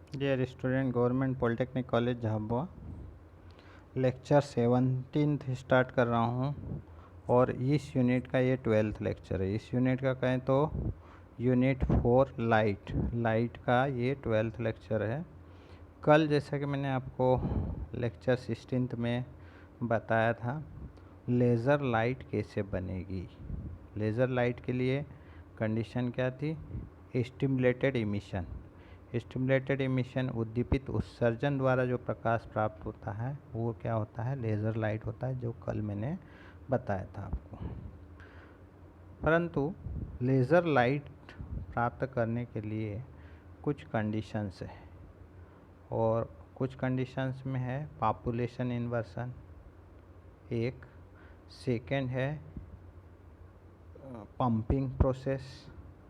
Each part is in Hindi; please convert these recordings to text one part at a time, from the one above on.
Dear student, government polytechnic college Jhabua lecture 17 start कर रहा हूँ और इस यूनिट का ये 12th लेक्चर है। इस यूनिट का कहें तो यूनिट 4 लाइट का ये 12th लेक्चर है। कल जैसा कि मैंने आपको लेक्चर 16 में बताया था, लेज़र लाइट कैसे बनेगी। लेज़र लाइट के लिए कंडीशन क्या थी? Stimulated emission. स्टिमुलेटेड इमिशन उद्दीपित उत्सर्जन द्वारा जो प्रकाश प्राप्त होता है वो क्या होता है? लेज़र लाइट होता है, जो कल मैंने बताया था आपको। परंतु लेज़र लाइट प्राप्त करने के लिए कुछ कंडीशंस है, और कुछ कंडीशंस में है पॉपुलेशन इन्वर्सन, एक सेकेंड है पंपिंग प्रोसेस,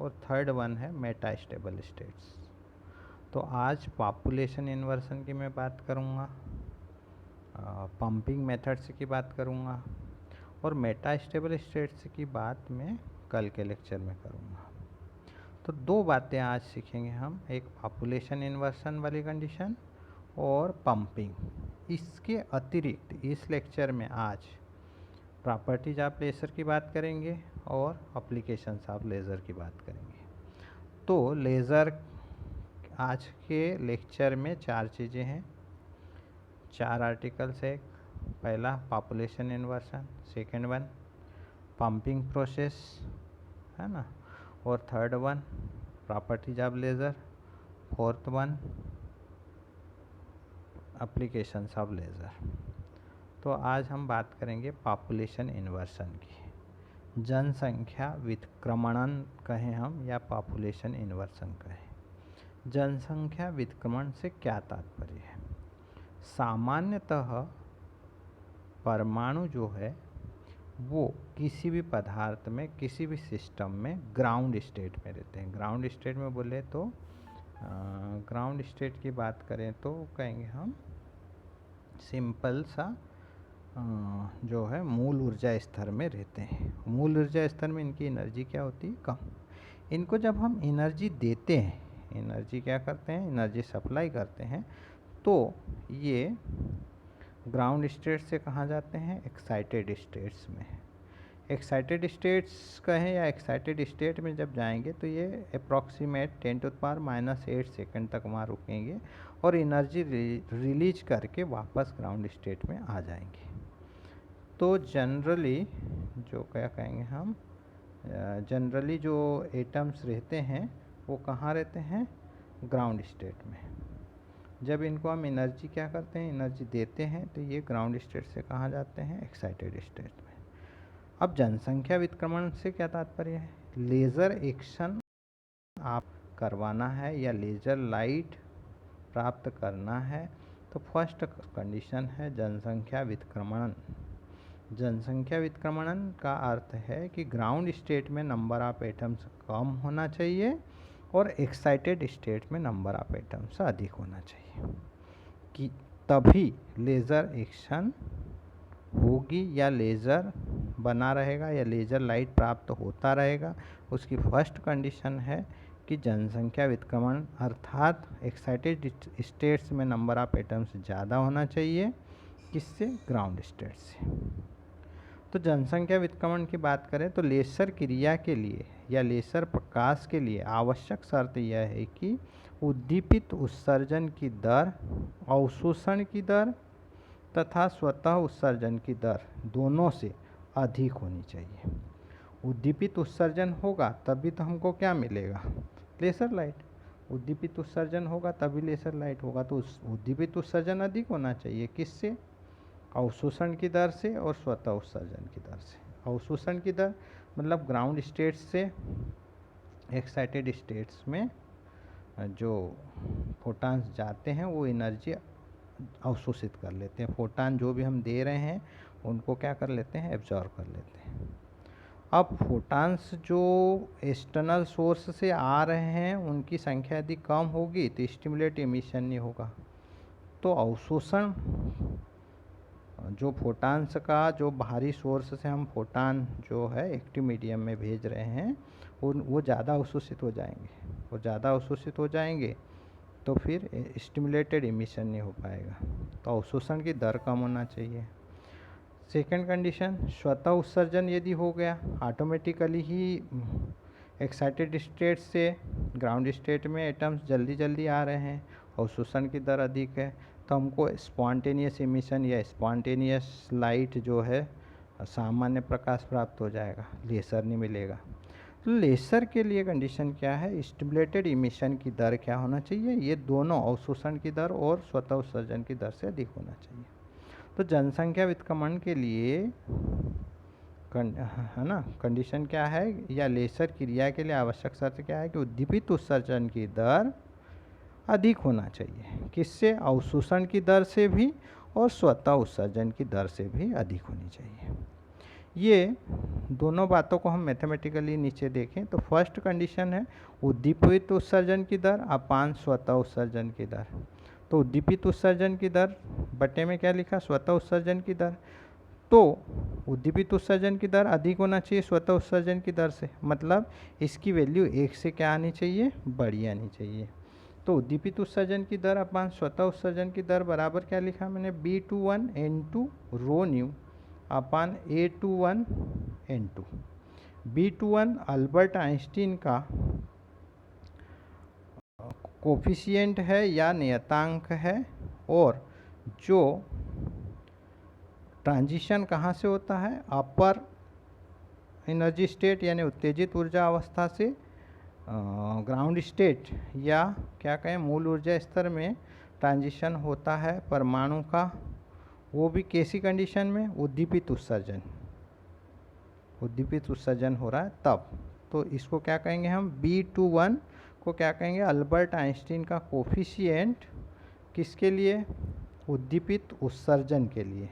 और थर्ड वन है मेटास्टेबल स्टेट्स। तो आज पॉपुलेशन इन्वर्सन की मैं बात करूँगा, पंपिंग मेथड्स की बात करूँगा, और मेटास्टेबल स्टेट्स की बात मैं कल के लेक्चर में करूँगा। तो दो बातें आज सीखेंगे हम, एक पॉपुलेशन इन्वर्सन वाली कंडीशन और पंपिंग। इसके अतिरिक्त इस लेक्चर में आज प्रॉपर्टीज ऑफ लेज़र की बात करेंगे और एप्लीकेशंस ऑफ लेज़र की बात करेंगे। तो लेज़र आज के लेक्चर में 4 चीज़ें हैं, 4 आर्टिकल्स है। पहला population inversion, second one pumping process, है ना, और third one properties of laser, fourth one applications of laser. तो आज हम बात करेंगे पॉपुलेशन इन्वर्सन की। जनसंख्या व्युत्क्रमण कहें हम या पॉपुलेशन इन्वर्सन कहें। जनसंख्या व्युत्क्रमण से क्या तात्पर्य है? सामान्यतः परमाणु जो है वो किसी भी पदार्थ में, किसी भी सिस्टम में ग्राउंड स्टेट में रहते हैं। ग्राउंड स्टेट में बोले तो ग्राउंड स्टेट की बात करें तो कहेंगे हम सिंपल सा जो है मूल ऊर्जा स्तर में रहते हैं। मूल ऊर्जा स्तर में इनकी एनर्जी क्या होती है? कम। इनको जब हम एनर्जी देते हैं, एनर्जी क्या करते हैं? एनर्जी सप्लाई करते हैं, तो ये ग्राउंड स्टेट से कहाँ जाते हैं? एक्साइटेड स्टेट्स में। एक्साइटेड स्टेट्स कहें या एक्साइटेड स्टेट में जब जाएंगे तो ये अप्रॉक्सीमेट 10⁻⁻8 सेकंड तक वहाँ रुकेंगे और एनर्जी रिलीज करके वापस ग्राउंड स्टेट में आ जाएंगे। तो जनरली जो क्या कहेंगे हम, जनरली जो एटम्स रहते हैं वो कहाँ रहते हैं? ग्राउंड स्टेट में। जब इनको हम एनर्जी क्या करते हैं? एनर्जी देते हैं, तो ये ग्राउंड स्टेट से कहाँ जाते हैं? एक्साइटेड स्टेट में। अब जनसंख्या व्युत्क्रमण से क्या तात्पर्य है? लेज़र एक्शन आप करवाना है या लेज़र लाइट प्राप्त करना है, तो फर्स्ट कंडीशन है जनसंख्या व्युत्क्रमण। जनसंख्या व्युत्क्रमण का अर्थ है कि ग्राउंड स्टेट में नंबर ऑफ एटम्स कम होना चाहिए और एक्साइटेड स्टेट में नंबर ऑफ एटम्स अधिक होना चाहिए, कि तभी लेज़र एक्शन होगी या लेज़र बना रहेगा या लेज़र लाइट प्राप्त होता रहेगा। उसकी फर्स्ट कंडीशन है कि जनसंख्या व्युत्क्रमण अर्थात एक्साइटेड स्टेट्स में नंबर ऑफ एटम्स ज़्यादा होना चाहिए, किससे? ग्राउंड स्टेट से। तो जनसंख्या व्युत्क्रमण की बात करें तो लेज़र क्रिया के लिए या लेज़र प्रकाश के लिए आवश्यक शर्त यह है कि उद्दीपित उत्सर्जन की दर, अवशोषण की दर तथा स्वतः उत्सर्जन की दर दोनों से अधिक होनी चाहिए। उद्दीपित उत्सर्जन होगा तभी तो हमको क्या मिलेगा? Laser light. उद्दीपित उत्सर्जन होगा तभी लेज़र लाइट होगा। तो उद्दीपित उत्सर्जन अधिक होना चाहिए, किससे? अवशोषण की दर से और स्वतः उत्सर्जन की दर से। अवशोषण की दर मतलब ग्राउंड स्टेट्स से एक्साइटेड स्टेट्स में जो फोटॉन्स जाते हैं वो एनर्जी अवशोषित कर लेते हैं। फोटॉन जो भी हम दे रहे हैं उनको क्या कर लेते हैं? एब्जॉर्ब कर लेते हैं। अब फोटॉन्स जो एक्सटर्नल सोर्स से आ रहे हैं उनकी संख्या यदि कम होगी तो स्टिमुलेट इमिशन नहीं होगा। तो अवशोषण जो फोटॉन्स का जो बाहरी सोर्स से हम फोटॉन जो है एक्टिव मीडियम में भेज रहे हैं वो ज़्यादा अवशोषित हो जाएंगे। वो ज़्यादा अवशोषित हो जाएंगे तो फिर स्टिमुलेटेड इमिशन नहीं हो पाएगा। तो अवशोषण की दर कम होना चाहिए। सेकंड कंडीशन, स्वतः उत्सर्जन यदि हो गया, ऑटोमेटिकली ही एक्साइटेड स्टेट से ग्राउंड स्टेट में एटम्स जल्दी जल्दी आ रहे हैं, अवशोषण की दर अधिक है, तो हमको स्पॉन्टेनियस इमिशन या स्पॉन्टेनियस लाइट जो है सामान्य प्रकाश प्राप्त हो जाएगा, लेसर नहीं मिलेगा। तो लेसर के लिए कंडीशन क्या है, स्टिमुलेटेड इमिशन की दर क्या होना चाहिए, ये दोनों अवशोषण की दर और स्वतः उत्सर्जन की दर से अधिक होना चाहिए। तो जनसंख्या व्युत्क्रमण के लिए है ना, कंडीशन क्या है, या लेसर क्रिया के लिए आवश्यक शर्त क्या है कि उद्दीपित उत्सर्जन की दर अधिक होना चाहिए, किससे, अवशोषण की दर से भी और स्वतः उत्सर्जन की दर से भी अधिक होनी चाहिए। ये दोनों बातों को हम मैथमेटिकली नीचे देखें तो फर्स्ट कंडीशन है उद्दीपित उत्सर्जन की दर अपान स्वतः उत्सर्जन की दर। तो उद्दीपित उत्सर्जन की दर बटे में क्या लिखा, स्वतः उत्सर्जन की दर। तो उद्दीपित उत्सर्जन की दर अधिक होना चाहिए स्वतः उत्सर्जन की दर से, मतलब इसकी वैल्यू 1 से क्या आनी चाहिए, बड़ी आनी चाहिए। तो उद्दीपित उत्सर्जन की दर अपान स्वतः उत्सर्जन की दर बराबर क्या लिखा मैंने, B21 N2 रो न्यू अपान A21 N2। B21 Albert Einstein का कोफिशिएंट है या नियतांक है, और जो ट्रांजिशन कहाँ से होता है, अपर एनर्जी स्टेट यानी उत्तेजित ऊर्जा अवस्था से ग्राउंड स्टेट या क्या कहें मूल ऊर्जा स्तर में ट्रांजिशन होता है परमाणु का, वो भी कैसी कंडीशन में, उद्दीपित उत्सर्जन, उद्दीपित उत्सर्जन हो रहा है तब। तो इसको क्या कहेंगे हम, B21 को क्या कहेंगे, अल्बर्ट आइंस्टीन का कोफिशिएंट, किसके लिए, उद्दीपित उत्सर्जन के लिए,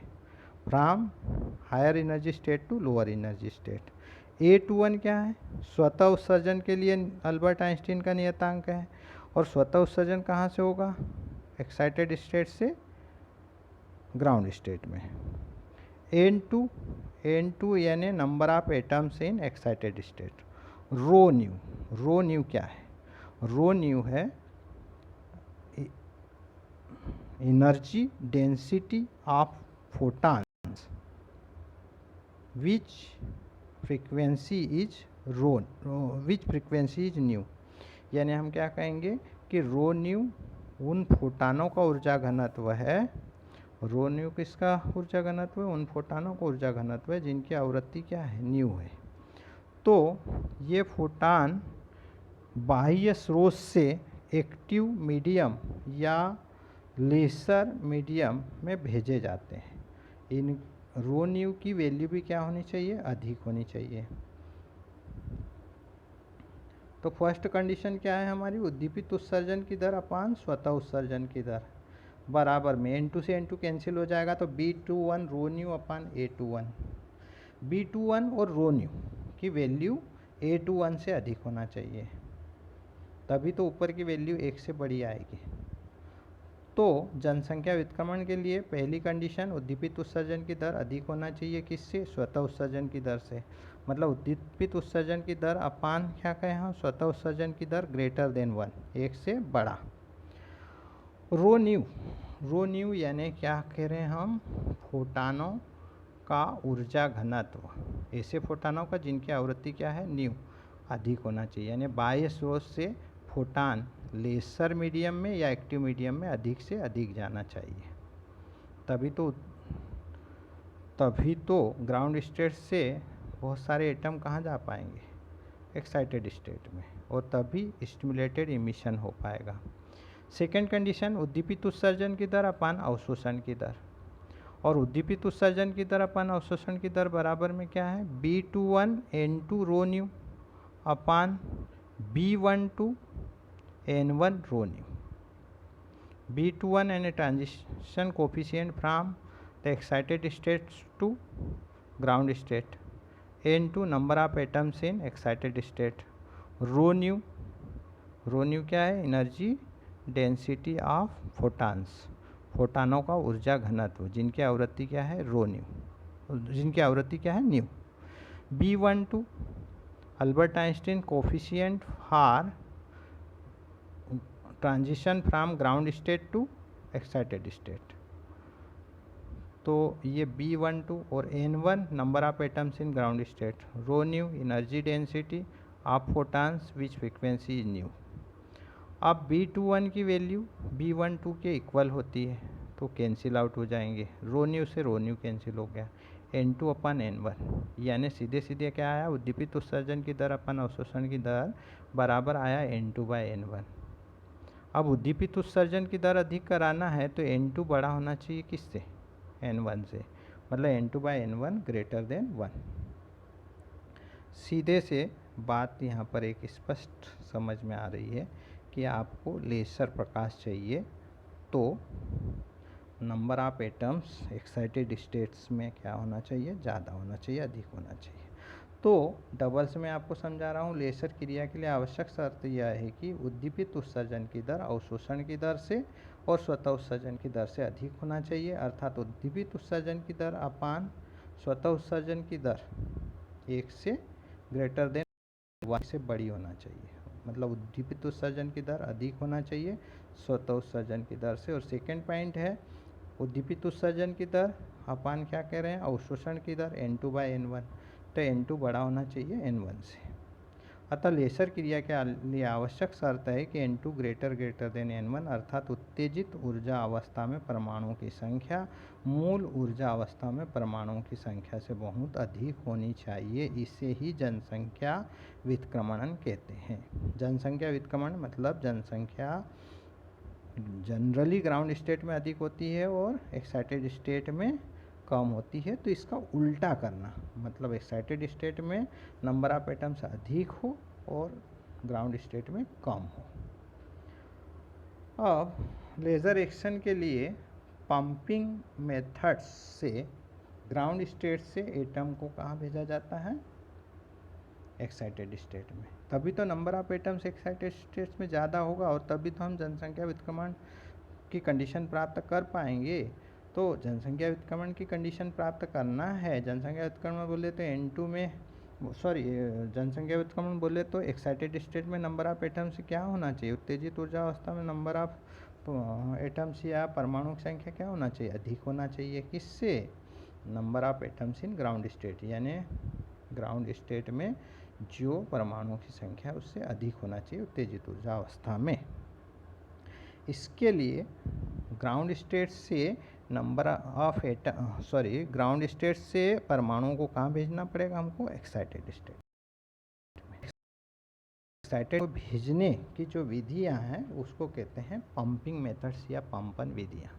from higher energy state to lower energy state. A21 क्या है, स्वतः उत्सर्जन के लिए अल्बर्ट आइंस्टीन का नियतांक है, और स्वतः उत्सर्जन कहाँ से होगा, एक्साइटेड स्टेट से ग्राउंड स्टेट में। N2 यानी number of atoms in excited state. Rho nu क्या है, रो न्यू है energy density of photons which frequency is nu. यानी हम क्या कहेंगे कि रो न्यू उन फोटानों का ऊर्जा घनत्व है, रो न्यू किसका ऊर्जा घनत्व है, उन फोटानों का ऊर्जा घनत्व है जिनकी आवृत्ति क्या है, न्यू है। तो ये फोटान बाह्य स्रोत से एक्टिव मीडियम या लेसर मीडियम में भेजे जाते हैं। इन रो न्यू की वैल्यू भी क्या होनी चाहिए, अधिक होनी चाहिए। तो फर्स्ट कंडीशन क्या है हमारी, उद्दीपित उत्सर्जन की दर अपान स्वतः उत्सर्जन की दर बराबर में N2 से N2 कैंसिल हो जाएगा, तो B21 रो न्यू अपान A21। B21 और रो न्यू की वैल्यू A21 से अधिक होना चाहिए, तभी तो ऊपर की वैल्यू 1 से बड़ी आएगी। तो जनसंख्या व्युत्क्रमण के लिए पहली कंडीशन उद्दीपित उत्सर्जन की दर अधिक होना चाहिए, किससे, स्वतः उत्सर्जन की दर से, मतलब उद्दीपित उत्सर्जन की दर अपान क्या कहें हम, स्वतः उत्सर्जन की दर ग्रेटर देन 1, 1 से बड़ा। रो न्यू यानी क्या कह रहे हैं हम, फोटानों का ऊर्जा घनत्व, ऐसे फोटानों का जिनकी आवृत्ति क्या है, न्यू, अधिक होना चाहिए। यानी बाह्य स्रोत से फोटान लेसर मीडियम में या एक्टिव मीडियम में अधिक से अधिक जाना चाहिए, तभी तो ग्राउंड स्टेट से बहुत सारे एटम कहाँ जा पाएंगे, एक्साइटेड स्टेट में, और तभी स्टिमुलेटेड इमिशन हो पाएगा। सेकेंड कंडीशन उद्दीपित उत्सर्जन की दर अपान अवशोषण की दर, और उद्दीपित उत्सर्जन की दर अपान अवशोषण की दर बराबर में क्या है, B21 N2 रो न्यू अपान B12 N1 रो न्यू। B21 यानी transition coefficient from the excited state to ground state, N2 number of atoms in excited state, rho nu क्या है, एनर्जी डेंसिटी ऑफ फोटान्स, फोटानों का ऊर्जा घनत्व जिनकी आवृत्ति क्या है, रो न्यू, जिनकी आवृत्ति क्या है, nu. B12 Albert Einstein coefficient for transition from ground state to excited state. तो ये B12 और N1 number of atoms in ground state, rho nu energy density of photons which frequency is nu. अब B21 की वैल्यू B12 के इक्वल होती है तो कैंसिल आउट हो जाएंगे, रो न्यू से रो न्यू कैंसिल हो गया, N2 अपन N1, यानी सीधे सीधे क्या आया, उद्दीपित उत्सर्जन की दर अपन अवशोषण की दर बराबर आया N2/N1। अब उद्दीपित उत्सर्जन की दर अधिक कराना है तो N2 बड़ा होना चाहिए किससे, N1 से, मतलब N2/N1 ग्रेटर देन 1। सीधे से बात यहाँ पर एक स्पष्ट समझ में आ रही है कि आपको लेसर प्रकाश चाहिए तो number of atoms excited states में क्या होना चाहिए, ज़्यादा होना चाहिए, अधिक होना चाहिए। तो डबल्स में आपको समझा रहा हूँ, लेसर क्रिया के लिए आवश्यक शर्त यह है कि उद्दीपित उत्सर्जन की दर अवशोषण की दर से और स्वतः उत्सर्जन की दर से अधिक होना चाहिए, अर्थात उद्दीपित उत्सर्जन की दर अपान स्वतः उत्सर्जन की दर 1 से ग्रेटर देन 1 से बड़ी होना चाहिए, मतलब उद्दीपित उत्सर्जन की दर अधिक होना चाहिए स्वतः उत्सर्जन की दर से। और सेकेंड पॉइंट है उद्दीपित उत्सर्जन की दर अपान क्या कह रहे हैं, अवशोषण की दर N2/N1, तो N2 बड़ा होना चाहिए N1 से। अतः लेसर क्रिया के लिए आवश्यक शर्त है कि N2 ग्रेटर देन N1, अर्थात उत्तेजित ऊर्जा अवस्था में परमाणुओं की संख्या मूल ऊर्जा अवस्था में परमाणुओं की संख्या से बहुत अधिक होनी चाहिए। इसे ही जनसंख्या व्युत्क्रमण कहते हैं। जनसंख्या व्युत्क्रमण मतलब जनसंख्या जनरली ग्राउंड स्टेट में अधिक होती है और एक्साइटेड स्टेट में कम होती है, तो इसका उल्टा करना, मतलब एक्साइटेड स्टेट में नंबर ऑफ एटम्स अधिक हो और ग्राउंड स्टेट में कम हो। अब लेज़र एक्शन के लिए पंपिंग मेथड्स से ग्राउंड स्टेट से एटम को कहाँ भेजा जाता है, एक्साइटेड स्टेट में, तभी तो number of atoms excited states में ज़्यादा होगा और तभी तो हम जनसंख्या व्युत्क्रमण की कंडीशन प्राप्त कर पाएंगे। तो जनसंख्या व्युत्क्रमण की कंडीशन प्राप्त करना है, जनसंख्या व्युत्क्रमण बोले तो N2 में जनसंख्या व्युत्क्रमण बोले तो एक्साइटेड स्टेट में नंबर ऑफ एटम्स क्या होना चाहिए, उत्तेजित ऊर्जा अवस्था में नंबर ऑफ एटम्स या परमाणु की संख्या क्या होना चाहिए, अधिक होना चाहिए, किससे, number of atoms in ground state, यानी ग्राउंड स्टेट में जो परमाणुओं की संख्या उससे अधिक होना चाहिए उत्तेजित ऊर्जा अवस्था में। इसके लिए ग्राउंड स्टेट से नंबर ऑफ ग्राउंड स्टेट से परमाणुओं को कहाँ भेजना पड़ेगा हमको, एक्साइटेड स्टेट में। एक्साइटेड को भेजने की जो विधियां हैं उसको कहते हैं पंपिंग मेथड्स या पंपन विधियां।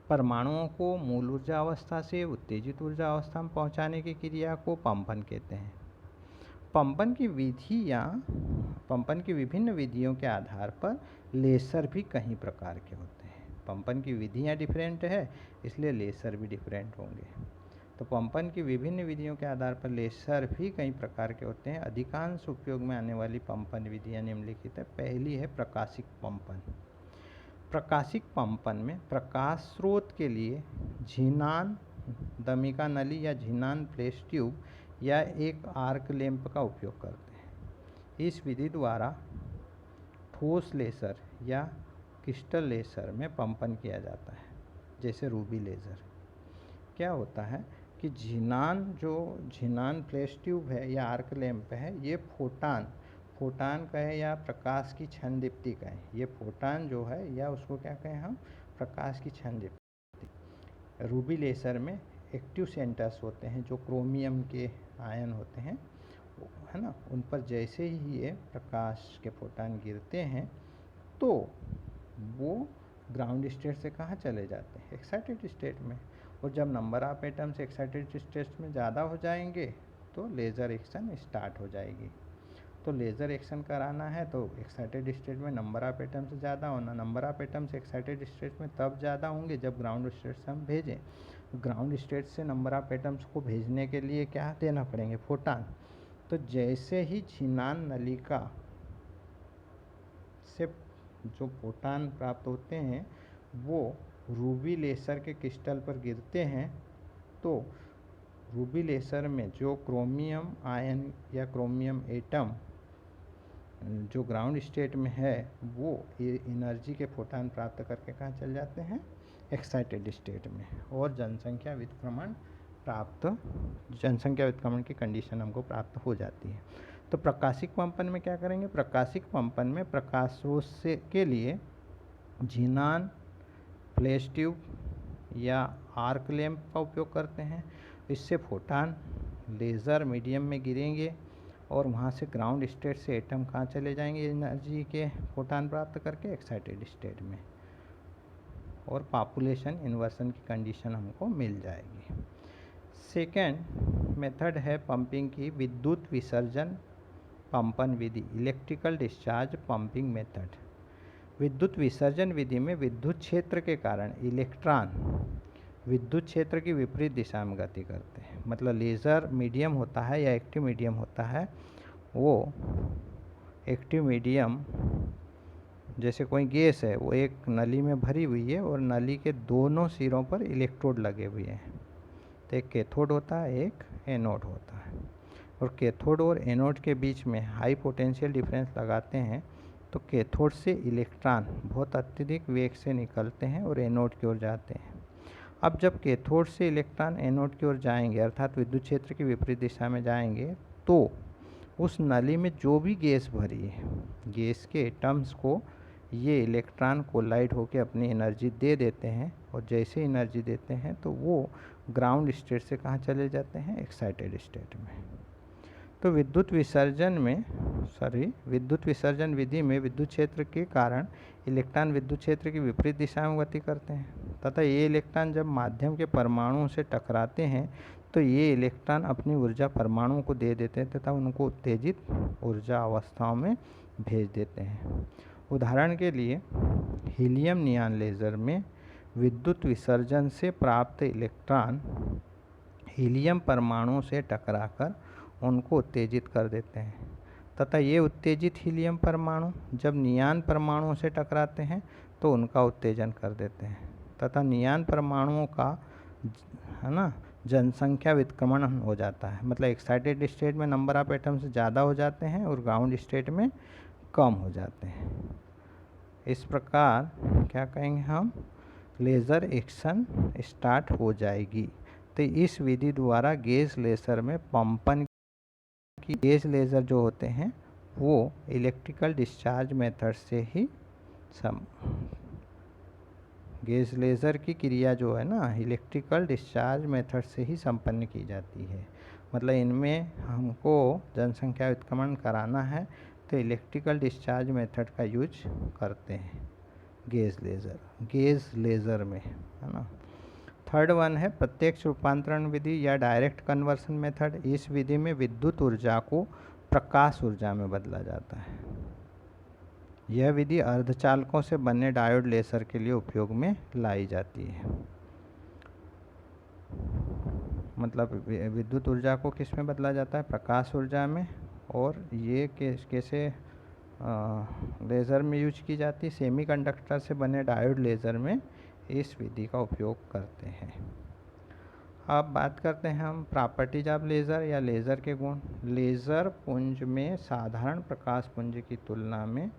परमाणुओं को मूल ऊर्जा अवस्था से उत्तेजित ऊर्जा अवस्था में पहुंचाने की क्रिया को पंपन कहते हैं। पंपन की विभिन्न विधियों के आधार पर लेसर भी कई प्रकार के होते हैं। पंपन की विधियां डिफरेंट है इसलिए लेसर भी डिफरेंट होंगे। तो पंपन की विभिन्न विधियों के आधार पर लेसर भी कई प्रकार के होते हैं। अधिकांश उपयोग में आने वाली पंपन विधियां निम्नलिखित है। पहली है प्रकाशिक पंपन। प्रकाशिक पंपन में प्रकाश स्रोत के लिए झीनान दमिका नली या झीनान फ्लैश ट्यूब या एक आर्क लैंप का उपयोग करते हैं। इस विधि द्वारा ठोस लेसर या क्रिस्टल लेसर में पंपन किया जाता है, जैसे रूबी लेज़र। क्या होता है कि झीनान फ्लैश ट्यूब है या आर्क लैंप है, ये फोटान कहे या प्रकाश की क्षण दीप्ति कहें, ये फोटान जो है या उसको क्या कहें हम, प्रकाश की क्षण दीप्ति। रूबी लेसर में एक्टिव सेंटर्स होते हैं जो क्रोमियम के आयन होते हैं, है ना, उन पर जैसे ही ये प्रकाश के फोटान गिरते हैं तो वो ग्राउंड स्टेट से कहाँ चले जाते हैं, एक्साइटेड स्टेट में। और जब number of atoms excited state में ज़्यादा हो जाएंगे तो लेज़र एक्शन स्टार्ट हो जाएगी। तो लेज़र एक्शन कराना है तो एक्साइटेड स्टेट में नंबर ऑफ एटम्स ज़्यादा होना, number of atoms excited state में तब ज़्यादा होंगे जब ग्राउंड स्टेट से हम भेजें। ग्राउंड स्टेट से नंबर ऑफ एटम्स को भेजने के लिए क्या देना पड़ेंगे, फोटान। तो जैसे ही झीनान नलिका से जो फोटान प्राप्त होते हैं वो रूबी लेसर के क्रिस्टल पर गिरते हैं, तो रूबी लेसर में जो क्रोमियम आयन या क्रोमियम एटम जो ग्राउंड स्टेट में है वो एनर्जी के फोटान प्राप्त करके कहाँ चल जाते हैं, एक्साइटेड स्टेट में, और जनसंख्या व्युत्क्रमण की कंडीशन हमको प्राप्त हो जाती है। तो प्रकाशिक कंपन में क्या करेंगे, प्रकाशिक कंपन में प्रकाश स्रोत से के लिए झीनान, फ्लैश ट्यूब या आर्क लैंप का उपयोग करते हैं। इससे फोटान लेज़र मीडियम में गिरेंगे और वहाँ से ग्राउंड स्टेट से एटम कहाँ चले जाएंगे एनर्जी के फोटान प्राप्त करके, एक्साइटेड स्टेट में, और पॉपुलेशन इन्वर्सन की कंडीशन हमको मिल जाएगी। सेकेंड मेथड है पंपिंग की विद्युत विसर्जन पंपन विधि, इलेक्ट्रिकल डिस्चार्ज पंपिंग मेथड। विद्युत विसर्जन विधि में विद्युत क्षेत्र के कारण इलेक्ट्रॉन विद्युत क्षेत्र की विपरीत दिशा में गति करते हैं। मतलब लेज़र मीडियम होता है या एक्टिव मीडियम होता है, वो एक्टिव मीडियम जैसे कोई गैस है, वो एक नली में भरी हुई है और नली के दोनों सिरों पर इलेक्ट्रोड लगे हुए हैं। तो एक कैथोड होता है, एक एनोड होता है, और कैथोड और एनोड के बीच में हाई पोटेंशियल डिफरेंस लगाते हैं तो कैथोड से इलेक्ट्रॉन बहुत अत्यधिक वेग से निकलते हैं और एनोड की ओर जाते हैं। अब जब कैथोड से इलेक्ट्रॉन एनोड की ओर जाएंगे, अर्थात विद्युत क्षेत्र की विपरीत दिशा में जाएंगे, तो उस नली में जो भी गैस भरी है, गैस के एटम्स को ये इलेक्ट्रॉन कोलाइड होकर अपनी एनर्जी दे देते हैं, और जैसे एनर्जी देते हैं तो वो ग्राउंड स्टेट से कहाँ चले जाते हैं, एक्साइटेड स्टेट में। तो विद्युत विसर्जन विधि में विद्युत क्षेत्र के कारण इलेक्ट्रॉन विद्युत क्षेत्र की विपरीत दिशा में गति करते हैं, तथा ये इलेक्ट्रॉन जब माध्यम के परमाणुओं से टकराते हैं तो ये इलेक्ट्रॉन अपनी ऊर्जा परमाणुओं को दे देते हैं तथा उनको उत्तेजित ऊर्जा अवस्थाओं में भेज देते हैं। उदाहरण के लिए हीलियम नियॉन लेज़र में विद्युत विसर्जन से प्राप्त इलेक्ट्रॉन हीलियम परमाणुओं से टकराकर उनको उत्तेजित कर देते हैं, तथा ये उत्तेजित हीलियम परमाणु जब नियॉन परमाणुओं से टकराते हैं तो उनका उत्तेजन कर देते हैं, तथा नियॉन परमाणुओं का जनसंख्या व्युत्क्रमण हो जाता है। मतलब एक्साइटेड स्टेट में नंबर ऑफ एटम्स ज़्यादा हो जाते हैं और ग्राउंड स्टेट में कम हो जाते हैं। इस प्रकार क्या कहेंगे हम, लेज़र एक्शन स्टार्ट हो जाएगी। तो इस विधि द्वारा गेज लेज़र में पंपन की, गेज लेज़र जो होते हैं वो इलेक्ट्रिकल डिस्चार्ज मेथड से ही गेज लेज़र की क्रिया जो है ना, इलेक्ट्रिकल डिस्चार्ज मेथड से ही संपन्न की जाती है। मतलब इनमें हमको जनसंख्या व्युत्क्रमण कराना है तो इलेक्ट्रिकल डिस्चार्ज मेथड का यूज करते हैं गेज लेज़र में, है ना। थर्ड वन है प्रत्यक्ष रूपांतरण विधि या डायरेक्ट कन्वर्सन मेथड। इस विधि में विद्युत ऊर्जा को प्रकाश ऊर्जा में बदला जाता है। यह विधि अर्धचालकों से बने डायोड लेज़र के लिए उपयोग में लाई जाती है। मतलब विद्युत ऊर्जा को किस में बदला जाता है, प्रकाश ऊर्जा में। और ये कैसे लेज़र में यूज की जाती है, सेमीकंडक्टर से बने डायोड लेज़र में इस विधि का उपयोग करते हैं। अब बात करते हैं हम प्रॉपर्टीज ऑफ लेज़र या लेज़र के गुण। लेज़र पुंज में साधारण प्रकाश पुंज की तुलना में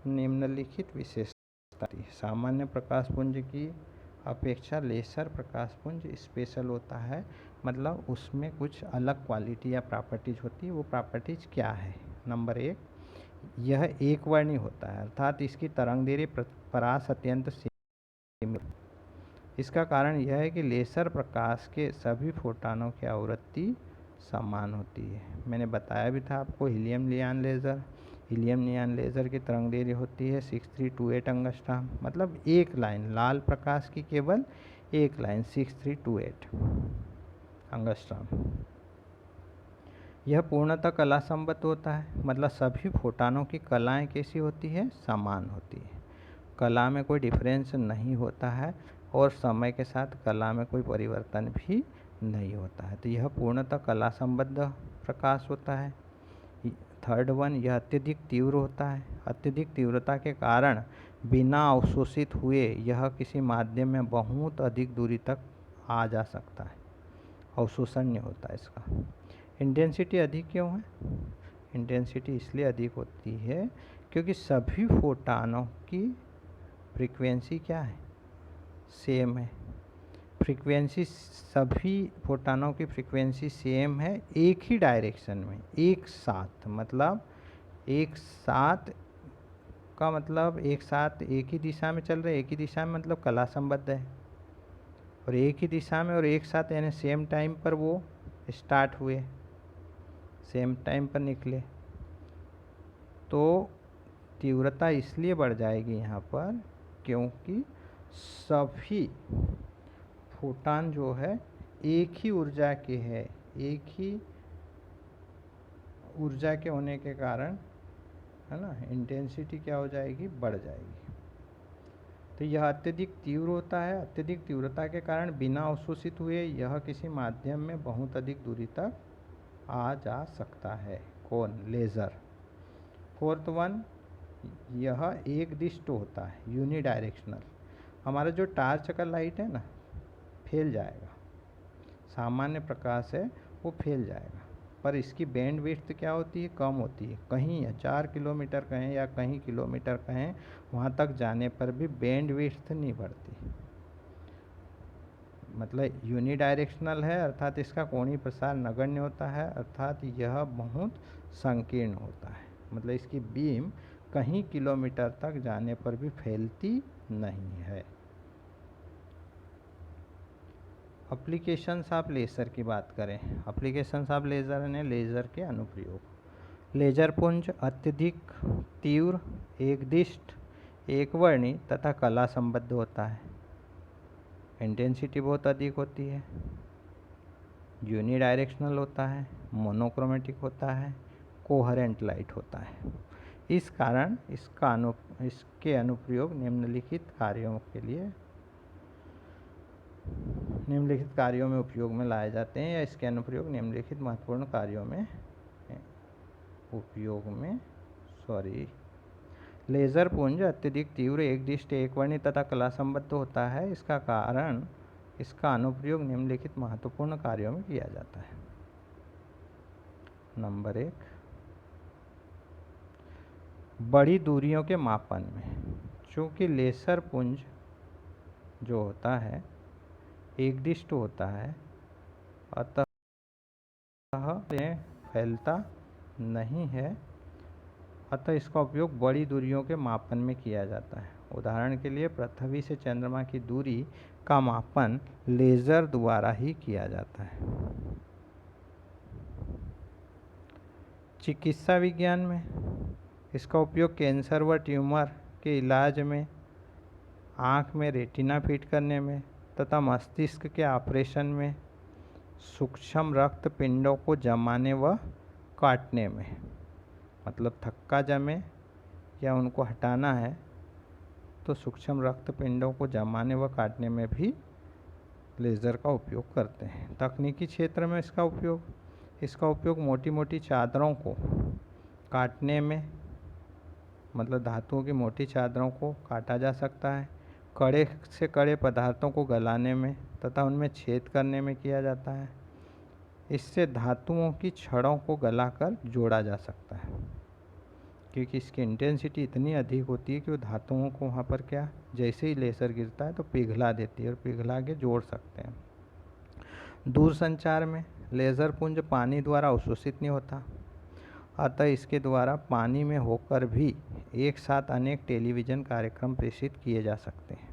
निम्नलिखित विशेषता है। सामान्य प्रकाश पुंज की अपेक्षा लेज़र प्रकाश पुंज स्पेशल होता है, मतलब उसमें कुछ अलग क्वालिटी या प्रॉपर्टीज होती है। वो प्रॉपर्टीज क्या है? नंबर 1, यह एक वर्णी होता है, अर्थात इसकी तरंगदैर्घ्य परास अत्यंत सीमित। इसका कारण यह है कि लेज़र प्रकाश के सभी फोटानों की आवृत्ति समान होती है। मैंने बताया भी था आपको, हीलियम नियॉन लेज़र की तरंगदैर्घ्य होती है 6328 एंगस्ट्रॉम। मतलब एक लाइन, लाल प्रकाश की केवल एक लाइन 6328 एंगस्ट्रॉम। यह पूर्णतः कला संबद्ध होता है, मतलब सभी फोटानों की कलाएं कैसी होती है, समान होती है। कला में कोई डिफरेंस नहीं होता है और समय के साथ कला में कोई परिवर्तन भी नहीं होता है। तो यह पूर्णतः कला संबद्ध प्रकाश होता है। थर्ड वन, यह अत्यधिक तीव्र होता है। अत्यधिक तीव्रता के कारण बिना अवशोषित हुए यह किसी माध्यम में बहुत अधिक दूरी तक आ जा सकता है, अवशोषण नहीं होता इसका। इंटेंसिटी अधिक क्यों है? इंटेंसिटी इसलिए अधिक होती है क्योंकि सभी फोटानों की फ्रीक्वेंसी क्या है, सेम है। फ्रीक्वेंसी, सभी फोटानों की फ्रीक्वेंसी सेम है एक ही डायरेक्शन में, एक साथ, मतलब एक साथ का मतलब एक साथ एक ही दिशा में चल रहे, एक ही दिशा में मतलब कला संबद्ध है, और एक ही दिशा में और एक साथ यानी सेम टाइम पर वो स्टार्ट हुए, सेम टाइम पर निकले, तो तीव्रता इसलिए बढ़ जाएगी यहाँ पर क्योंकि सभी फोटान जो है एक ही ऊर्जा के है, एक ही ऊर्जा के होने के कारण, है ना, इंटेंसिटी क्या हो जाएगी, बढ़ जाएगी। तो यह अत्यधिक तीव्र होता है। अत्यधिक तीव्रता के कारण बिना अवशोषित हुए यह किसी माध्यम में बहुत अधिक दूरी तक आ जा सकता है। कौन, लेज़र। फोर्थ वन, यह एक दिष्ट होता है, यूनिडायरेक्शनल। हमारा जो टार्च का लाइट है ना, फैल जाएगा, सामान्य प्रकाश है वो फैल जाएगा, पर इसकी बैंड विड्थ क्या होती है, कम होती है। कहीं 4 किलोमीटर कहें या कहीं किलोमीटर कहें, वहाँ तक जाने पर भी बैंड विड्थ नहीं बढ़ती। मतलब यूनिडायरेक्शनल है, अर्थात इसका कोणीय प्रसार नगण्य होता है, अर्थात यह बहुत संकीर्ण होता है। मतलब इसकी बीम कहीं किलोमीटर तक जाने पर भी फैलती नहीं है। एप्लीकेशंस ऑफ लेज़र की बात करें, एप्लीकेशंस ऑफ लेज़र ने लेज़र के अनुप्रयोग। लेज़र पुंज अत्यधिक तीव्र, एकदिष्ट, एकवर्णी तथा कला संबद्ध होता है। इंटेंसिटी बहुत अधिक होती है, यूनिडायरेक्शनल होता है, मोनोक्रोमेटिक होता है, कोहेरेंट लाइट होता है। इस कारण इसके अनुप्रयोग निम्नलिखित कार्यों में उपयोग में लाए जाते हैं, या इसके अनुप्रयोग निम्नलिखित महत्वपूर्ण कार्यों में उपयोग में लेज़र पुंज अत्यधिक तीव्र, एकदिष्ट, एकवर्णी तथा कला संबद्ध होता है। इसका कारण इसका अनुप्रयोग निम्नलिखित महत्वपूर्ण कार्यों में किया जाता है। नंबर 1, बड़ी दूरियों के मापन में। चूँकि लेज़र पुंज जो होता है एकदिष्ट होता है, अतः फैलता नहीं है, अतः इसका उपयोग बड़ी दूरियों के मापन में किया जाता है। उदाहरण के लिए पृथ्वी से चंद्रमा की दूरी का मापन लेज़र द्वारा ही किया जाता है। चिकित्सा विज्ञान में इसका उपयोग कैंसर व ट्यूमर के इलाज में, आँख में रेटिना फिट करने में तथा मस्तिष्क के ऑपरेशन में, सूक्ष्म रक्त पिंडों को जमाने व काटने में, मतलब थक्का जमे या उनको हटाना है तो सूक्ष्म रक्त पिंडों को जमाने व काटने में भी लेज़र का उपयोग करते हैं। तकनीकी क्षेत्र में इसका उपयोग मोटी मोटी चादरों को काटने में, मतलब धातुओं की मोटी चादरों को काटा जा सकता है, कड़े से कड़े पदार्थों को गलाने में तथा उनमें छेद करने में किया जाता है। इससे धातुओं की छड़ों को गलाकर जोड़ा जा सकता है, क्योंकि इसकी इंटेंसिटी इतनी अधिक होती है कि वो धातुओं को वहाँ पर क्या, जैसे ही लेज़र गिरता है तो पिघला देती है और पिघला के जोड़ सकते हैं। दूरसंचार में लेज़र पुंज पानी द्वारा अवशोषित नहीं होता, अतः इसके द्वारा पानी में होकर भी एक साथ अनेक टेलीविज़न कार्यक्रम प्रेषित किए जा सकते हैं।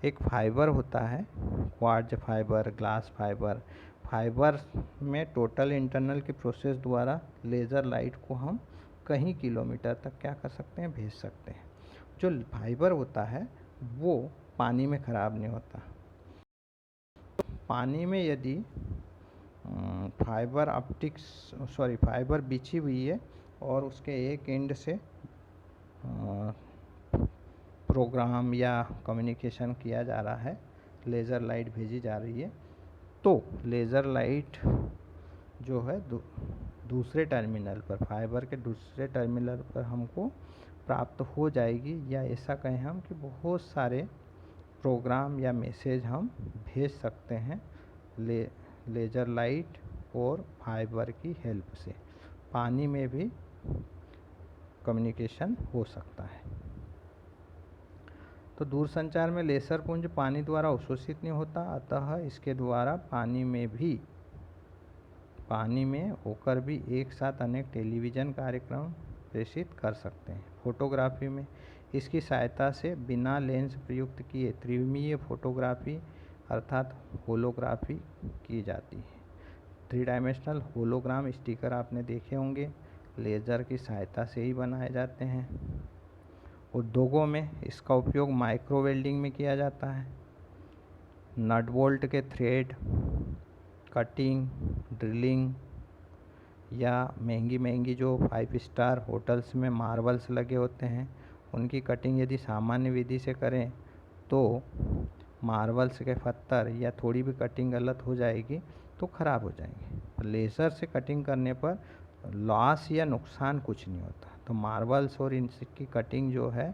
एक फाइबर होता है, quartz fibre, glass fibre. Fibre में टोटल इंटरनल की प्रोसेस द्वारा लेज़र लाइट को हम कहीं किलोमीटर तक क्या कर सकते हैं, भेज सकते हैं। जो फाइबर होता है वो पानी में ख़राब नहीं होता। पानी में यदि फाइबर बिछी हुई है और उसके एक एंड से प्रोग्राम या कम्युनिकेशन किया जा रहा है, लेज़र लाइट भेजी जा रही है, तो लेज़र लाइट जो है दूसरे टर्मिनल पर, फाइबर के दूसरे टर्मिनल पर हमको प्राप्त हो जाएगी, या ऐसा कहें हम कि बहुत सारे प्रोग्राम या मैसेज हम भेज सकते हैं लेज़र लाइट और फाइबर की हेल्प से। पानी में भी कम्युनिकेशन हो सकता है। तो दूरसंचार में लेसर पुंज पानी द्वारा अवशोषित नहीं होता, अतः इसके द्वारा पानी में होकर भी एक साथ अनेक टेलीविज़न कार्यक्रम प्रेषित कर सकते हैं। फोटोग्राफी में इसकी सहायता से बिना लेंस प्रयुक्त किए त्रिविमीय फोटोग्राफी अर्थात होलोग्राफी की जाती है। 3 डायमेंशनल होलोग्राम स्टिकर आपने देखे होंगे, लेज़र की सहायता से ही बनाए जाते हैं। उद्योगों में इसका उपयोग माइक्रो वेल्डिंग में किया जाता है। नट बोल्ट के थ्रेड कटिंग, ड्रिलिंग या महंगी जो 5 स्टार होटल्स में मार्बल्स लगे होते हैं, उनकी कटिंग यदि सामान्य विधि से करें तो मार्बल्स के पत्थर या थोड़ी भी कटिंग गलत हो जाएगी तो ख़राब हो जाएंगे। लेज़र से कटिंग करने पर लॉस या नुकसान कुछ नहीं होता। तो मार्बल्स और इनकी कटिंग जो है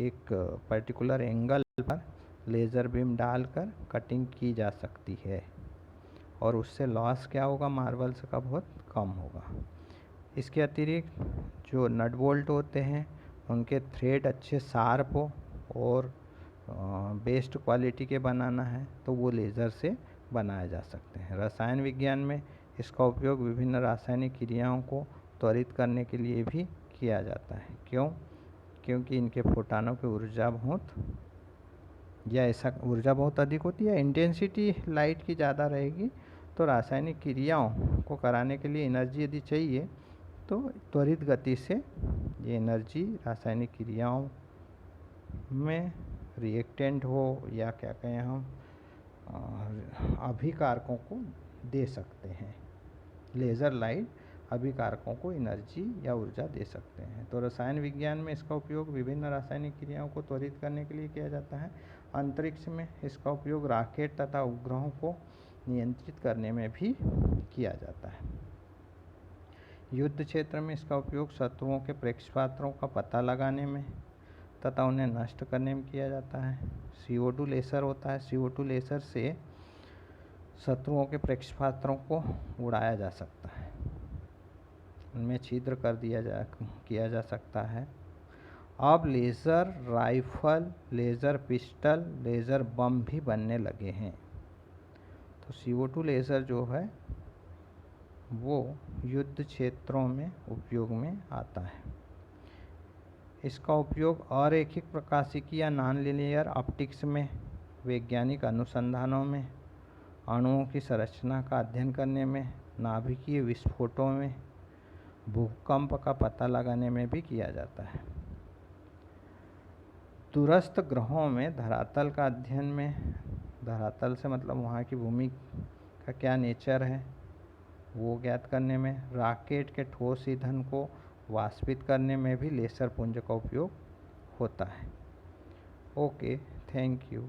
एक पर्टिकुलर एंगल पर लेज़र बीम डालकर कटिंग की जा सकती है और उससे लॉस क्या होगा, मार्बल्स का बहुत कम होगा। इसके अतिरिक्त जो नट बोल्ट होते हैं उनके थ्रेड अच्छे शार्प हो और बेस्ट क्वालिटी के बनाना है तो वो लेज़र से बनाए जा सकते हैं। रसायन विज्ञान में इसका उपयोग विभिन्न रासायनिक क्रियाओं को त्वरित करने के लिए भी किया जाता है। क्योंकि इनके फोटानों की ऊर्जा बहुत अधिक होती है, इंटेंसिटी लाइट की ज़्यादा रहेगी। तो रासायनिक क्रियाओं को कराने के लिए एनर्जी यदि चाहिए तो त्वरित गति से ये एनर्जी रासायनिक क्रियाओं में रिएक्टेंट हो या क्या कहें हम अभिकारकों को दे सकते हैं। लेज़र लाइट अभिकारकों को एनर्जी या ऊर्जा दे सकते हैं। तो रसायन विज्ञान में इसका उपयोग विभिन्न रासायनिक क्रियाओं को त्वरित करने के लिए किया जाता है। अंतरिक्ष में इसका उपयोग रॉकेट तथा उपग्रहों को नियंत्रित करने में भी किया जाता है। युद्ध क्षेत्र में इसका उपयोग शत्रुओं के प्रक्षेपास्त्रों का पता लगाने में तथा उन्हें नष्ट करने में किया जाता है। CO2 लेसर होता है। CO2 लेसर से शत्रुओं के प्रक्षेपास्त्रों को उड़ाया जा सकता है, उनमें छिद्र किया जा सकता है। अब laser rifle, laser pistol, laser bomb भी बनने लगे हैं। तो CO2 लेज़र जो है वो युद्ध क्षेत्रों में उपयोग में आता है। इसका उपयोग अरैखिक प्रकाशिकी या नॉन लीनियर ऑप्टिक्स में, वैज्ञानिक अनुसंधानों में, अणुओं की संरचना का अध्ययन करने में, नाभिकीय विस्फोटों में, भूकंप का पता लगाने में भी किया जाता है। दूरस्थ ग्रहों में धरातल का अध्ययन में, धरातल से मतलब वहाँ की भूमि का क्या नेचर है वो ज्ञात करने में, रॉकेट के ठोस ईंधन को वाष्पित करने में भी लेसर पुंज का उपयोग होता है। Okay, thank you.